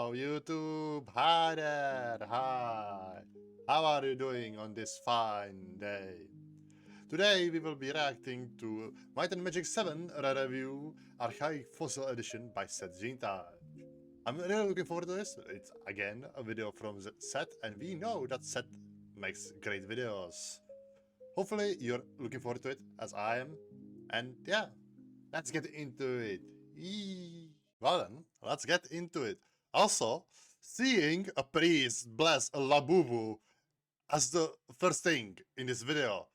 Hello, YouTube. Hi there. Hi. How are you doing on this fine day? Today we will be reacting to Might and Magic 7 review Archaic Fossil Edition by VII. I'm really looking forward to this. It's again a video from the set, and we know that set makes great videos. Hopefully you're looking forward to it as I am. And yeah, let's get into it. Well then, let's get into it. Also, seeing a priest bless a labubu as the first thing in this video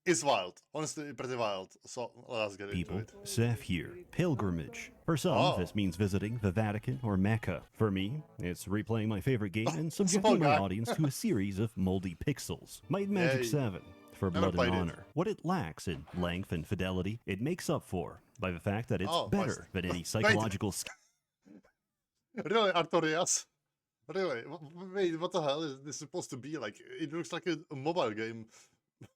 is wild. Honestly, pretty wild. So let's get into it. Seth here. Pilgrimage. For some, this means visiting the Vatican or Mecca. For me, it's replaying my favorite game and subjecting my audience to a series of moldy pixels. Might and Magic 7. For Blood and Honor. What it lacks in length and fidelity, it makes up for by the fact that it's better than any psychological skill. Really, Artorias? Really? Wait, what the hell is this supposed to be like? It looks like a mobile game.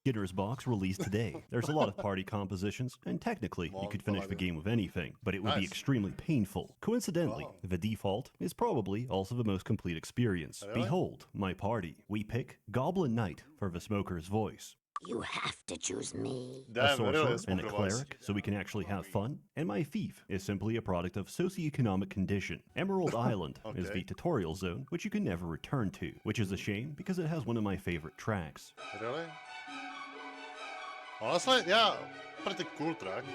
Skinner's box released today. There's a lot of party compositions, and technically you could finish the game with anything, but it would be extremely painful. Coincidentally, the default is probably also the most complete experience. Really? Behold, my party. We pick Goblin Knight for the smoker's voice. You have to choose me. A sorcerer and a cleric, so we can actually have fun. And my thief is simply a product of socioeconomic condition. Emerald Island is the tutorial zone, which you can never return to, which is a shame because it has one of my favorite tracks. Really? Honestly, yeah, pretty cool track.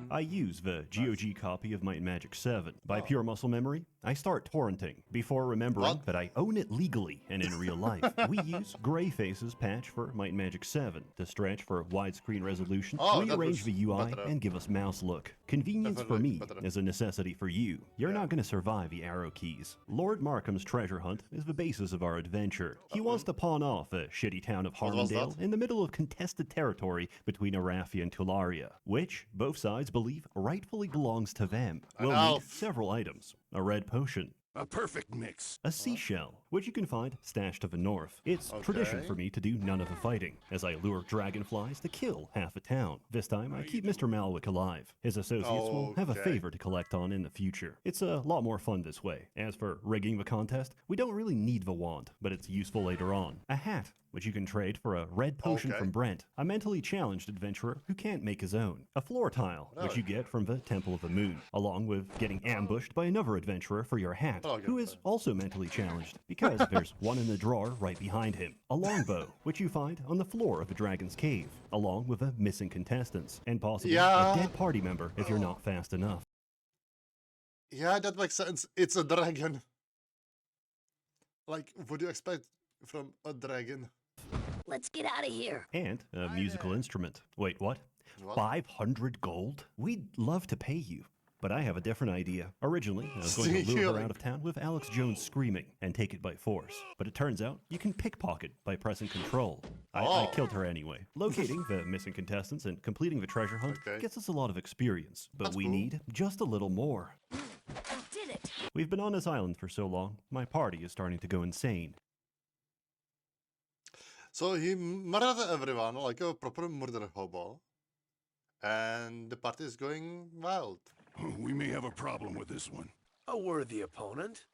I use the GOG copy of Might and Magic 7. By pure muscle memory, I start torrenting before remembering that I own it legally and in real life. We use Greyface's patch for Might and Magic 7 to stretch for widescreen resolution, rearrange the UI, and give us mouse look. Convenience for me is a necessity for you. You're not going to survive the arrow keys. Lord Markham's treasure hunt is the basis of our adventure. He wants to pawn off a shitty town of Harmondale in the middle of contested territory between Arathia and Tularia, which both sides believe rightfully belongs to them. We'll need several items. A red potion. A perfect mix. A seashell, which you can find stashed to the north. It's tradition for me to do none of the fighting, as I lure dragonflies to kill half a town. This time, I keep Mr. Malwick alive. His associates will have a favor to collect on in the future. It's a lot more fun this way. As for rigging the contest, we don't really need the wand, but it's useful later on. A hat, which you can trade for a red potion from Brent, a mentally challenged adventurer who can't make his own. A floor tile, which you get from the Temple of the Moon, along with getting ambushed by another adventurer for your hat, who is also mentally challenged, because there's one in the drawer right behind him. A longbow, which you find on the floor of the Dragon's Cave, along with the missing contestants, and possibly a dead party member if you're not fast enough. Yeah, that makes sense. It's a dragon. Like, what do you expect from a dragon? Let's get out of here. And a musical instrument. Wait, what? 500 gold? We'd love to pay you. But I have a different idea. Originally, I was going to lure her out of town with Alex Jones screaming and take it by force. But it turns out you can pickpocket by pressing control. I killed her anyway. Locating the missing contestants and completing the treasure hunt gets us a lot of experience. But we need just a little more. I did it. We've been on this island for so long, my party is starting to go insane. So he murdered everyone like a proper murder hobo. And the party is going wild. We may have a problem with this one. A worthy opponent?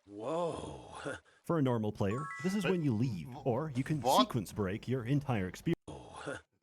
Whoa. For a normal player, this is when you leave, or you can sequence break your entire experience.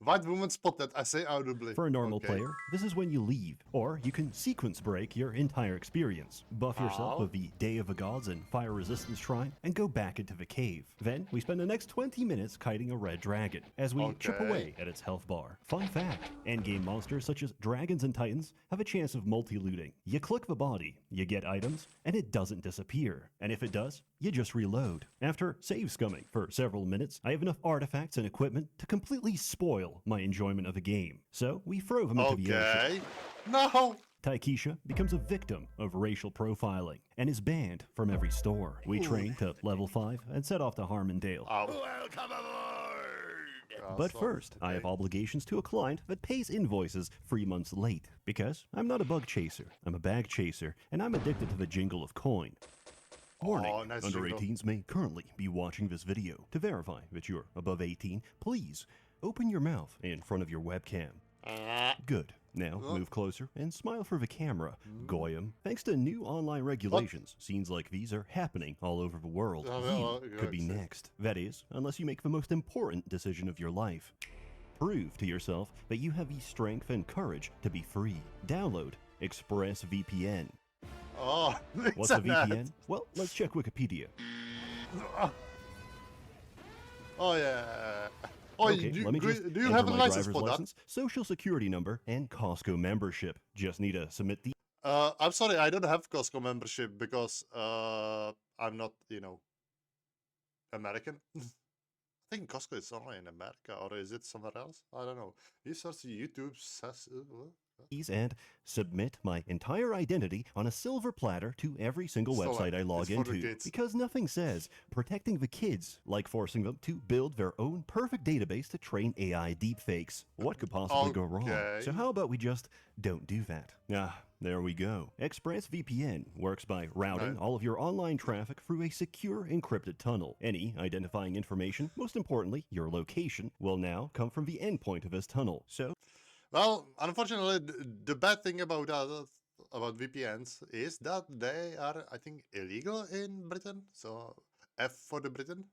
White woman spotted, I say audibly. For a normal player, this is when you leave, or you can sequence break your entire experience. Buff yourself with the Day of the Gods and Fire Resistance Shrine, and go back into the cave. Then, we spend the next 20 minutes kiting a red dragon, as we chip away at its health bar. Fun fact, endgame monsters such as dragons and titans have a chance of multi-looting. You click the body, you get items, and it doesn't disappear. And if it does, you just reload. After save scumming for several minutes, I have enough artifacts and equipment to completely spoil my enjoyment of the game. So we throw them into the ocean. No! Taikisha becomes a victim of racial profiling and is banned from every store. We train to level 5 and set off to Harmondale. Welcome aboard! But first, I have obligations to a client that pays invoices 3 months late. Because I'm not a bug chaser, I'm a bag chaser, and I'm addicted to the jingle of coin. Warning, nice under jingle. 18s may currently be watching this video. To verify that you're above 18, please open your mouth in front of your webcam. Good. Now, move closer and smile for the camera. Goyim. Thanks to new online regulations, scenes like these are happening all over the world. You could be next. That is, unless you make the most important decision of your life. Prove to yourself that you have the strength and courage to be free. Download ExpressVPN. Oh, What's a VPN? Well, let's check Wikipedia. Oh yeah. Oh, Okay, let me just do you enter have a my license driver's for that? license, social security number, and Costco membership. Just need to submit the I'm sorry, I don't have Costco membership because I'm not, American. I think Costco is only in America, or is it somewhere else? I don't know. You search YouTube says and submit my entire identity on a silver platter to every single So, website I log it's for the into. kids. Because nothing says protecting the kids like forcing them to build their own perfect database to train AI deepfakes. What could possibly go wrong? Okay. So how about we just don't do that? There we go. ExpressVPN works by routing Right. all of your online traffic through a secure encrypted tunnel. Any identifying information, most importantly, your location, will now come from the endpoint of this tunnel. So Well, unfortunately, the bad thing about VPNs is that they are, I think, illegal in Britain. So F for the Britain.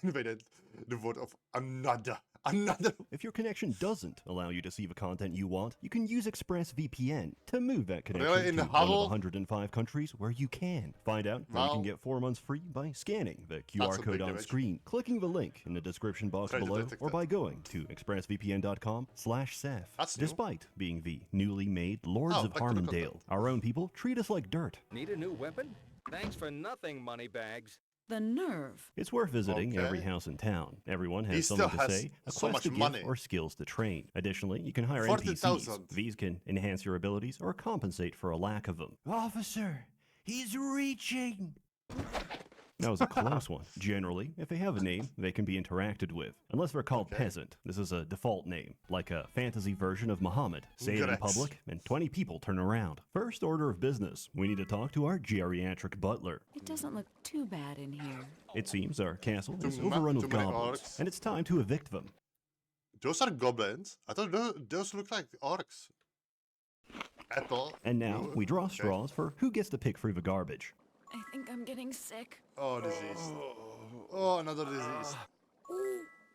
Invaded the word of another. if your connection doesn't allow you to see the content you want, you can use ExpressVPN to move that connection Really? In to the one of huddle? 105 countries where you can. Find out how you Well, can get 4 months free by scanning the that's QR a code big on image. screen, clicking the link in the description box Try to below, detect or that. by going to expressvpn.com/Seth. That's new. Despite being the newly made Lords Oh, of back to the content. Harmondale, our own people treat us like dirt. Need a new weapon? Thanks for nothing, moneybags. The nerve. It's worth visiting every Okay. house in town. Everyone He has still something to has say, a so quest much to give, money. or skills to train. Additionally, you can hire 40,000. NPCs. These can enhance your abilities or compensate for a lack of them. Officer, he's reaching! That was a close one. Generally, if they have a name, they can be interacted with. Unless they're called Okay. Peasant. This is a default name, like a fantasy version of Muhammad. Say it in Correct. public, and 20 people turn around. First order of business, we need to talk to our geriatric butler. It doesn't look too bad in here. It seems our castle is Too overrun with many goblins, orcs. and it's time to evict them. Those are goblins. I thought those look like orcs. Apple. And now we draw straws for who gets to pick through the garbage. I think I'm getting sick. Oh, disease. Oh, another disease.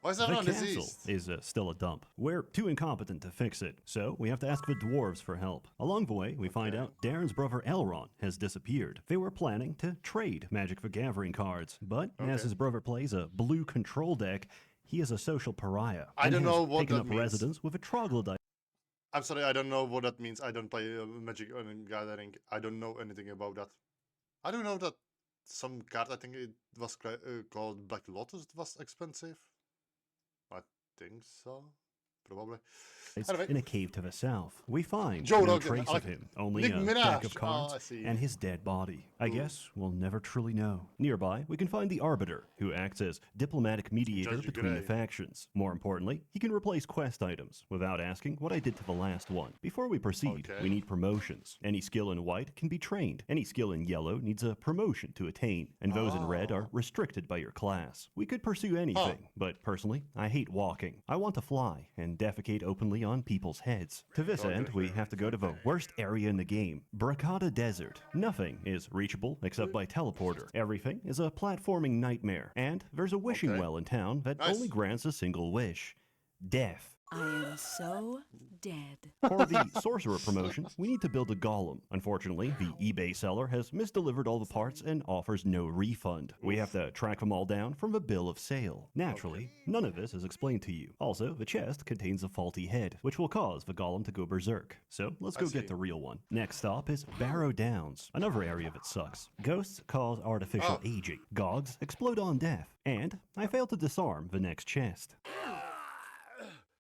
Why is The everyone castle diseased? is still a dump. We're too incompetent to fix it, so we have to ask the dwarves for help. Along the way, we find out Darren's brother Elrond has disappeared. They were planning to trade Magic the Gathering cards, but as his brother plays a blue control deck, he is a social pariah. I and don't has know what taken that up means. residence with a troglodyte. I'm sorry, I don't know what that means. I don't play Magic and Gathering. I don't know anything about that. I don't know that some card, I think it was called Black Lotus, was expensive. I think so. Probably. Anyway. In a cave to the south. We find Joe no Rogan, trace I like of him, only Nick a Minaj. deck of Oh, cards I see. and his dead body. I Ooh. guess we'll never truly know. Nearby, we can find the Arbiter, who acts as diplomatic mediator Judge between the Gray. factions. More importantly, he can replace quest items without asking what I did to the last one. Before we proceed, Okay. we need promotions. Any skill in white can be trained. Any skill in yellow needs a promotion to attain, and those in red are restricted by your class. We could pursue anything, but personally, I hate walking. I want to fly and defecate openly on people's heads. To this end, we have to go to the worst area in the game, Bracada Desert. Nothing is reachable except by teleporter. Everything is a platforming nightmare, and there's a wishing Okay. well in town that Nice. only grants a single wish: death. I am so dead. For the sorcerer promotion, we need to build a golem. Unfortunately, the eBay seller has misdelivered all the parts and offers no refund. We have to track them all down from the bill of sale. Naturally, none of this is explained to you. Also, the chest contains a faulty head, which will cause the golem to go berserk. So let's I go see. get the real one. Next stop is Barrow Downs, another area that sucks. Ghosts cause artificial aging. Gogs explode on death. And I failed to disarm the next chest.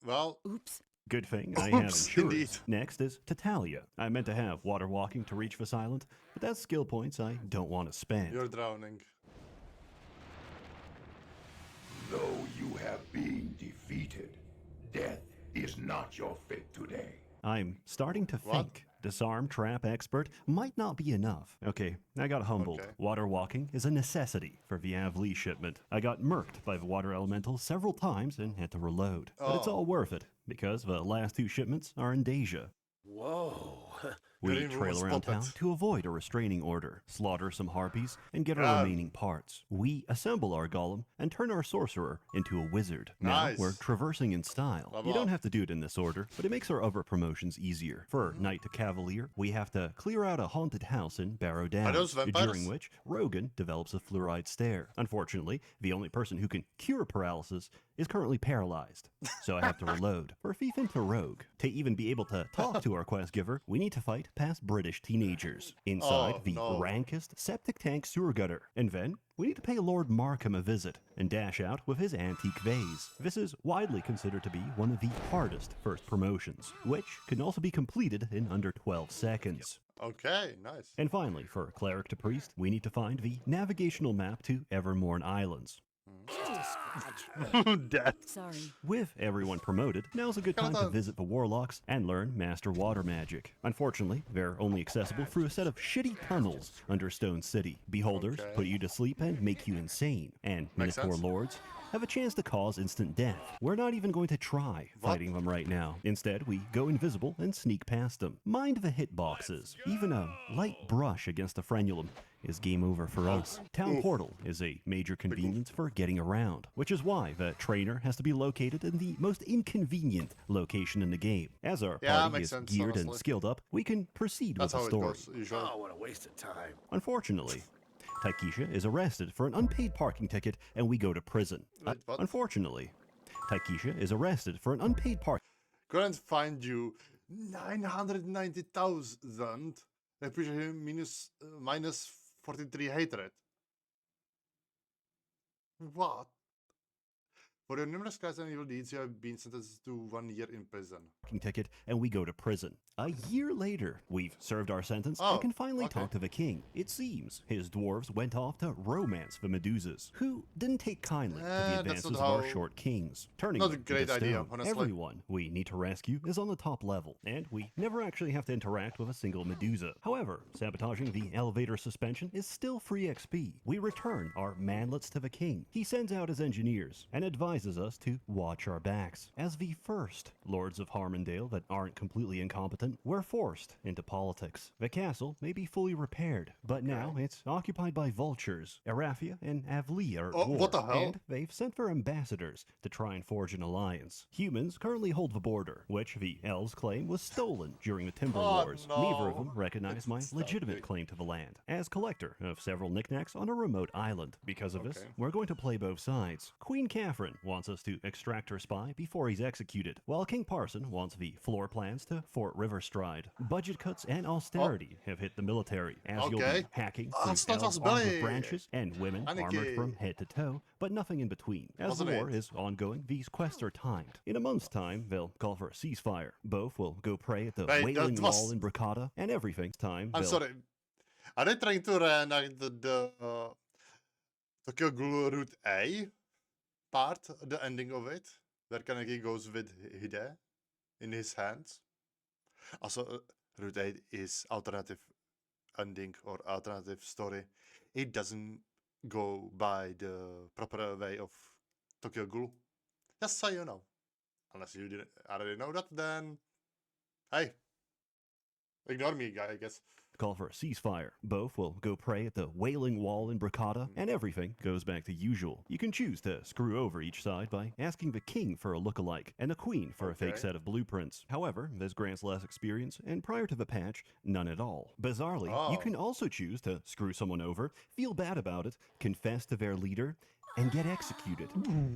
Well, Oops. Good thing I have Oops, insurance. indeed. Next is Tatalia. I meant to have water walking to reach this island, but that's skill points I don't want to spend. you're drowning. Though you have been defeated, death is not your fate today. I'm starting to What? think disarm trap expert might not be enough. Okay, I got humbled. Okay. Water walking is a necessity for VII shipment. I got murked by the water elemental several times and had to reload. But it's Oh. all worth it. because the last 2 shipments are in Deja. Whoa. We Green trail was around spotted. town to avoid a restraining order, slaughter some harpies, and get our remaining parts. We assemble our golem and turn our sorcerer into a wizard. Now Nice. we're traversing in style. Level You don't up. have to do it in this order, but it makes our other promotions easier. For Knight to Cavalier, we have to clear out a haunted house in Barrow Downs, those vampires? during which Rogan develops a fluoride stare. Unfortunately, the only person who can cure paralysis is currently paralyzed, so I have to reload. For Thief into Rogue, to even be able to talk to our quest giver, we need to fight past British teenagers inside Oh, the no. rankest septic tank sewer gutter. And then we need to pay Lord Markham a visit and dash out with his antique vase. This is widely considered to be one of the hardest first promotions, which can also be completed in under 12 seconds. Okay, nice. And finally, for Cleric to Priest, we need to find the navigational map to Evermorn Islands. Death. Sorry. With everyone promoted, now's a good time to visit the Warlocks and learn Master Water Magic. Unfortunately, they're only accessible through a set of shitty tunnels under Stone City. Beholders Okay. put you to sleep and make you insane, and Makes Minotaur sense. Lords have a chance to cause instant death. We're not even going to try fighting them right now. Instead, we go invisible and sneak past them. Mind the hitboxes. Even a light brush against a frenulum is game over for us. Town Portal is a major convenience for getting around, which is why the trainer has to be located in the most inconvenient location in the game. As our party makes is sense, geared and honestly. skilled up, we can proceed That's with how the it story. goes usually. Oh, what a waste of time. Unfortunately, Taikisha is arrested for an unpaid parking ticket and we go to prison. Wait, what? Unfortunately, Taikisha is arrested for an unpaid parking Couldn't find you 990,000. Reputation minus 43 hatred. What? For your numerous crimes and evil deeds, you have been sentenced to 1 year in prison. ticket and we go to prison. A year later, we've served our sentence Oh, and can finally okay. talk to the king. It seems his dwarves went off to romance the Medusas, who didn't take kindly to the that's advances not of our how- short kings, turning Not a them great into idea, stone. honestly. Everyone we need to rescue is on the top level, and we never actually have to interact with a single Medusa. However, sabotaging the elevator suspension is still free XP. We return our manlets to the king. He sends out his engineers and advises us to watch our backs. As the first lords of Harmondale that aren't completely incompetent, we're forced into politics. The castle may be fully repaired, but now it's occupied by vultures. Araphia and Avli are at Oh, war, what the hell? and they've sent for ambassadors to try and forge an alliance. Humans currently hold the border, which the elves claim was stolen during the Timber Oh, Wars. no. Neither of them recognize my It's legitimate stupid. claim to the land, as collector of several knickknacks on a remote island. Because of this, Okay. we're going to play both sides. Queen Catherine wants us to extract her spy before he's executed, while King Parson wants the floor plans to Fort Riverstride. Budget cuts and austerity have hit the military, as you'll Okay. be hacking That's through not elves armed possibility. with branches and women armored Anarchy. from head to toe, but nothing in between. As the Wasn't war it? is ongoing, these quests are timed. In a month's time, they'll call for a ceasefire. Both will go pray at the Wait, Wailing that was- Wall in Bracada, and everything's time. I'm they'll sorry. Are they trying to reenact the Tokyo Ghoul Route A part, the ending of it, where Kaneki goes with Hide in his hands? Also, Route 8 is alternative ending or alternative story. It doesn't go by the proper way of Tokyo Ghoul. Just so you know. Unless you didn't already know that, then hey, ignore me, guy, I guess. call for a ceasefire. Both will go pray at the Wailing Wall in Bracada, and everything goes back to usual. You can choose to screw over each side by asking the king for a look-alike, and the queen for a fake Okay. set of blueprints. However, this grants less experience, and prior to the patch, none at all. Bizarrely, you Oh. can also choose to screw someone over, feel bad about it, confess to their leader, and get executed,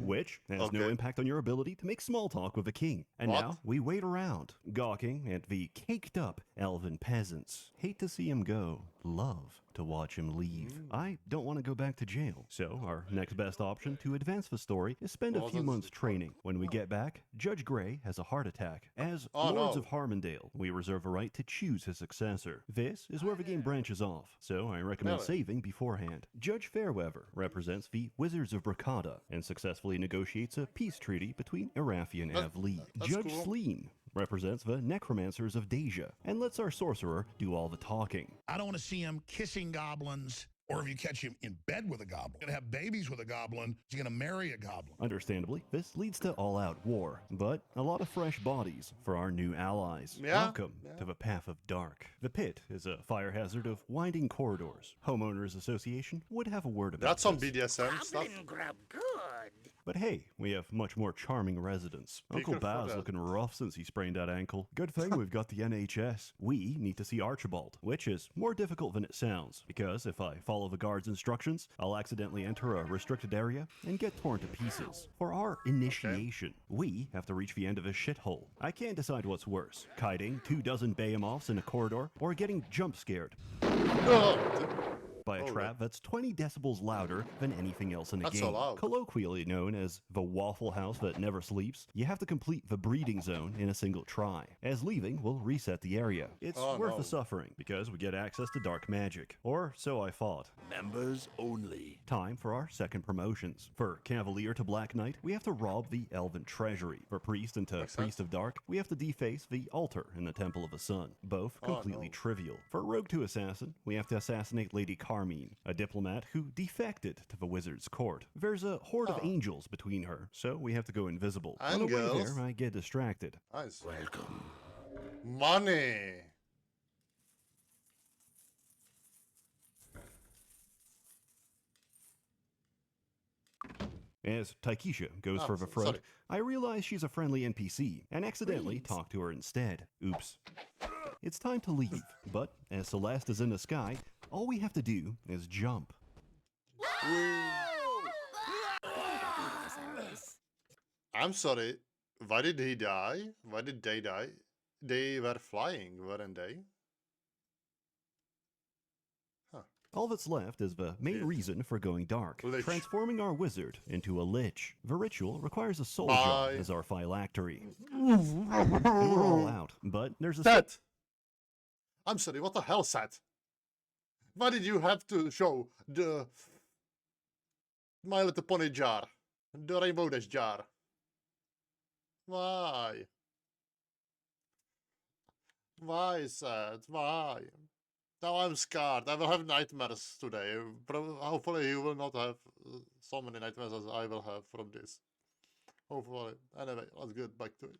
which has no Okay. impact on your ability to make small talk with the king. And What? now we wait around, gawking at the caked-up elven peasants. Hate to see him go, love to watch him leave. I don't want to go back to jail, so our next best option to advance the story is spend a Well, few that's- months training. When we get back, Judge Grey has a heart attack. As Oh, Lords no. of Harmondale, we reserve a right to choose his successor. This is where the game branches off, so I recommend Really? saving beforehand. Judge Fairweather represents the Wizards of Bracada and successfully negotiates a peace treaty between Araphia and Avli. That's Judge cool. Sleen represents the Necromancers of Deja and lets our sorcerer do all the talking. I don't want to see him kissing goblins Or if you catch him in bed with a goblin, you're gonna have babies with a goblin, you're gonna marry a goblin. Understandably, this leads to all-out war, but a lot of fresh bodies for our new allies. Yeah, Welcome to the Path of Dark. The pit is a fire hazard of winding corridors. Homeowners Association would have a word about That's some this. BDSM stuff. grub good. But hey, we have much more charming residents. Uncle Speaking of Baz that- looking rough since he sprained that ankle. Good thing we've got the NHS. We need to see Archibald, which is more difficult than it sounds, because if I follow the guard's instructions, I'll accidentally enter a restricted area and get torn to pieces. For our initiation, we have to reach the end of a shithole. I can't decide what's worse, kiting 24 behemoths in a corridor, or getting jump scared by a trap that's 20 decibels louder than anything else in the That's game. so loud. Colloquially known as the Waffle House that never sleeps, you have to complete the breeding zone in a single try, as leaving will reset the area. It's worth the suffering, because we get access to dark magic. Or so I thought. Members only. Time for our second promotions. For Cavalier to Black Knight, we have to rob the Elven Treasury. For Priest into Priest of Dark, we have to deface the altar in the Temple of the Sun. Both completely trivial. For Rogue to Assassin, we have to assassinate Lady Carmine, a diplomat who defected to the wizard's court. There's a horde of angels between her, so we have to go invisible. On the way Angels? there, I get distracted. Nice. Welcome. Money. As Taikisha goes for the front, sorry. I realize she's a friendly NPC and accidentally talk to her instead. Oops. It's time to leave, but as Celeste is in the sky, all we have to do is jump. I'm sorry. Why did he die? Why did they die? They were flying, weren't they? All that's left is the main reason for going dark, Lich. transforming our wizard into a lich. The ritual requires a soul jar Bye. as our phylactery. And we're all out, but there's a... Set! I'm sorry, what the hell, Set? Why did you have to show the My Little Pony jar? The Rainbow Dash jar? Why? Why, Set? Why? Now I'm scared. I will have nightmares today. Hopefully you will not have so many nightmares as I will have from this. Hopefully. Anyway, let's get back to it.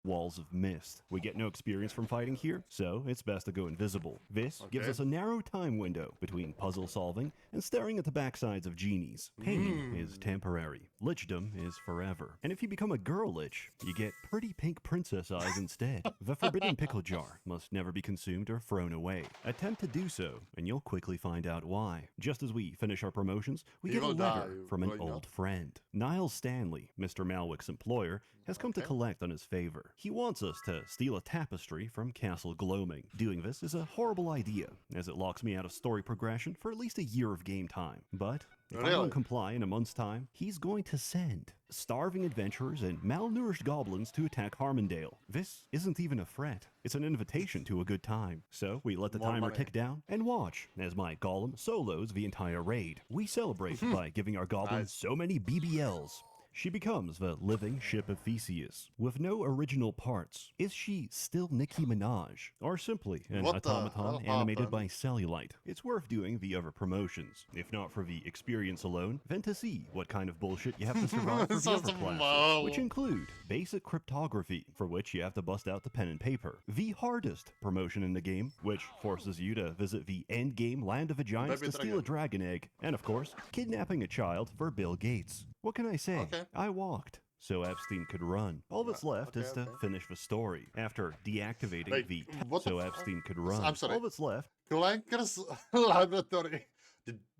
walls of mist. We get no experience from fighting here, so it's best to go invisible. This gives us a narrow time window between puzzle solving and staring at the backsides of genies. Pain is temporary. Lichdom is forever. And if you become a girl lich, you get pretty pink princess eyes instead. The forbidden pickle jar must never be consumed or thrown away. Attempt to do so, and you'll quickly find out why. Just as we finish our promotions, we get a letter from an old friend. Niles Stanley, Mr. Malwick's employer, has come to collect on his favor. He wants us to steal a tapestry from Castle Gloaming. Doing this is a horrible idea, as it locks me out of story progression for at least a year of game time. But if I don't comply in a month's time, he's going to send starving adventurers and malnourished goblins to attack Harmondale. This isn't even a threat. It's an invitation to a good time. So we let the timer tick down and watch as my golem solos the entire raid. We celebrate by giving our goblin so many BBLs. She becomes the living ship of Theseus, with no original parts. Is she still Nicki Minaj, or simply an automaton animated by cellulite? It's worth doing the other promotions, if not for the experience alone, then to see what kind of bullshit you have to survive for the other classes, which include basic cryptography, for which you have to bust out the pen and paper, the hardest promotion in the game, which forces you to visit the endgame land of the giants to steal a dragon egg, and of course, kidnapping a child for Bill Gates. What can I say? I walked, so Epstein could run. All that's left is to finish the story. After deactivating the so Epstein could run. I'm sorry. All that's left Clankers Laboratory.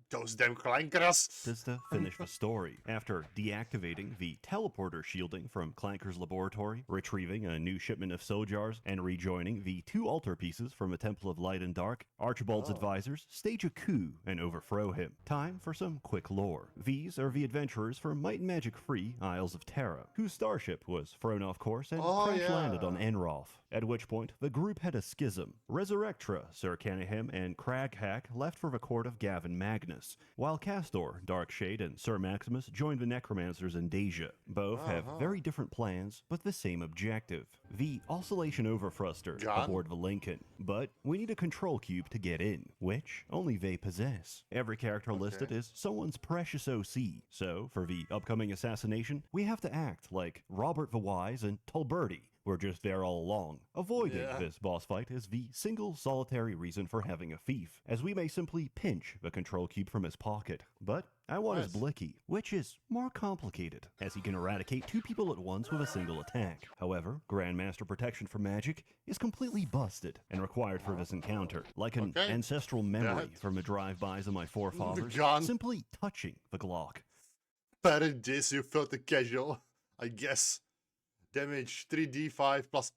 Those damn clankers. is to finish the story. After deactivating the teleporter shielding from Clanker's laboratory, retrieving a new shipment of soul jars, and rejoining the 2 altar pieces from a Temple of Light and Dark, Archibald's advisors stage a coup and overthrow him. Time for some quick lore. These are the adventurers from Might and Magic free Isles of Terra, whose starship was thrown off course and crash landed on Enroth. at which point the group had a schism. Resurrectra, Sir Canahem, and Craghack left for the court of Gavin Magnus, while Castor, Darkshade, and Sir Maximus joined the Necromancers in Deja. Both have very different plans, but the same objective. The Oscillation Overthruster aboard the Lincoln. But we need a control cube to get in, which only they possess. Every character listed is someone's precious OC, so for the upcoming assassination, we have to act like Robert the Wise and Tolberti were just there all along. Avoiding this boss fight is the single solitary reason for having a thief, as we may simply pinch the control cube from his pocket. But I want his blicky, which is more complicated, as he can eradicate 2 people at once with a single attack. However, Grandmaster Protection for Magic is completely busted and required for this encounter, like an ancestral memory from the drive-bys of my forefathers, simply touching the Glock. Better this, you filthy casual, I guess. Damage 3d5 plus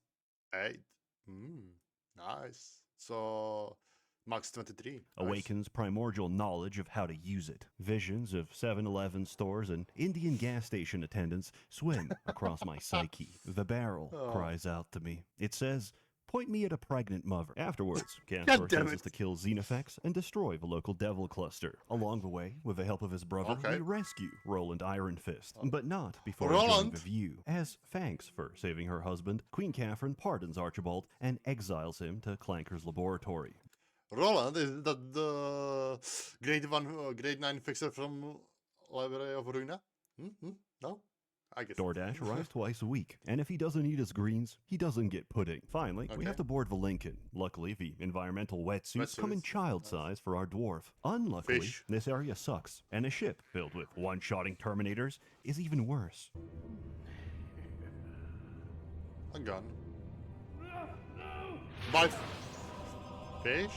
8. Nice. So max 23. Awakens primordial knowledge of how to use it. Visions of 7-Eleven stores and Indian gas station attendants swim across my psyche. The barrel cries out to me. It says, "Point me at a pregnant mother." Afterwards, Castor sends us to kill Xenofex and destroy the local devil cluster. Along the way, with the help of his brother, we rescue Roland Ironfist, but not before enjoying the view. As thanks for saving her husband, Queen Catherine pardons Archibald and exiles him to Clanker's laboratory. Roland, is that the grade 9 fixer from Library of Ruina? No? I guess. DoorDash arrives twice a week, and if he doesn't eat his greens, he doesn't get pudding. Finally, we have to board the Lincoln. Luckily, the environmental wetsuits come in child size for our dwarf. Unluckily, this area sucks, and a ship filled with one-shotting Terminators is even worse. A gun. My fish?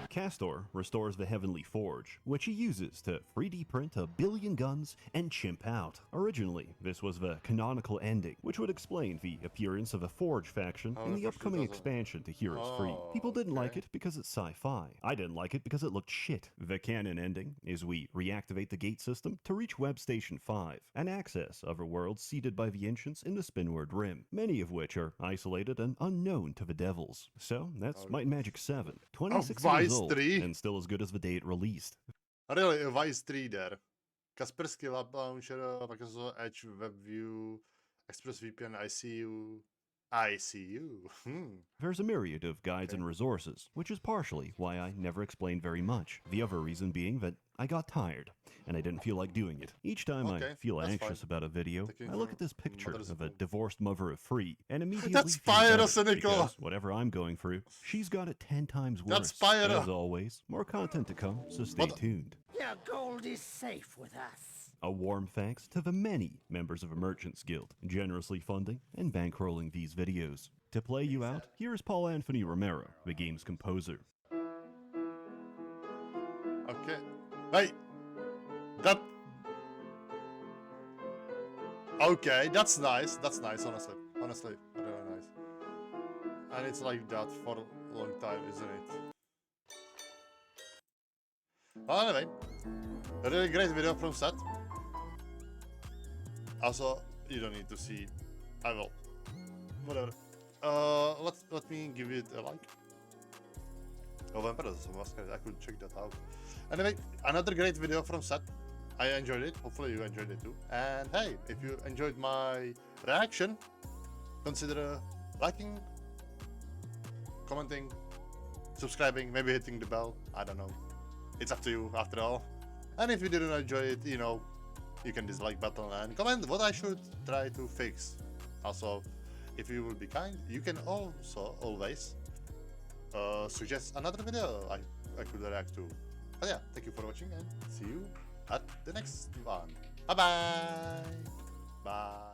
Castor restores the Heavenly Forge, which he uses to 3D print a billion guns and chimp out. Originally, this was the canonical ending, which would explain the appearance of a Forge faction in the upcoming expansion to Heroes Free. People didn't like it because it's sci-fi. I didn't like it because it looked shit. The canon ending is we reactivate the gate system to reach Web Station 5 and access other worlds seeded by the Ancients in the Spinward Rim, many of which are isolated and unknown to the Devils. So that's Might and Magic 7, 26 years old. And still as good as the day it released. Really, Vice 3 there. Kaspersky Lab Launcher, Microsoft Edge, WebView, ExpressVPN, ICU. There's a myriad of guides and resources, which is partially why I never explained very much. The other reason being that I got tired, and I didn't feel like doing it. Each time I feel anxious about a video, I look at this picture of a divorced mother of 3, and immediately because whatever I'm going through, she's got it 10 times worse. As always, more content to come, so stay tuned. Your gold is safe with us. A warm thanks to the many members of the Merchants Guild, generously funding and bankrolling these videos. To play you out, here is Paul Anthony Romero, the game's composer. Okay. Hey! That... Okay, that's nice. That's nice, honestly. Honestly, really nice. And it's like that for a long time, isn't it? Well, anyway. A really great video from Seth. Also, you don't need to see. I will. Whatever. Let me give it a like. Oh, Vampires of Masquerade. I could check that out. Anyway, another great video from Seth. I enjoyed it. Hopefully you enjoyed it too. And hey, if you enjoyed my reaction, consider liking, commenting, subscribing, maybe hitting the bell. I don't know. It's up to you after all. And if you didn't enjoy it, you know, you can dislike button and comment what I should try to fix. Also, if you will be kind, you can also always suggest another video I could react to. But yeah, thank you for watching and see you at the next one. Bye bye. Bye.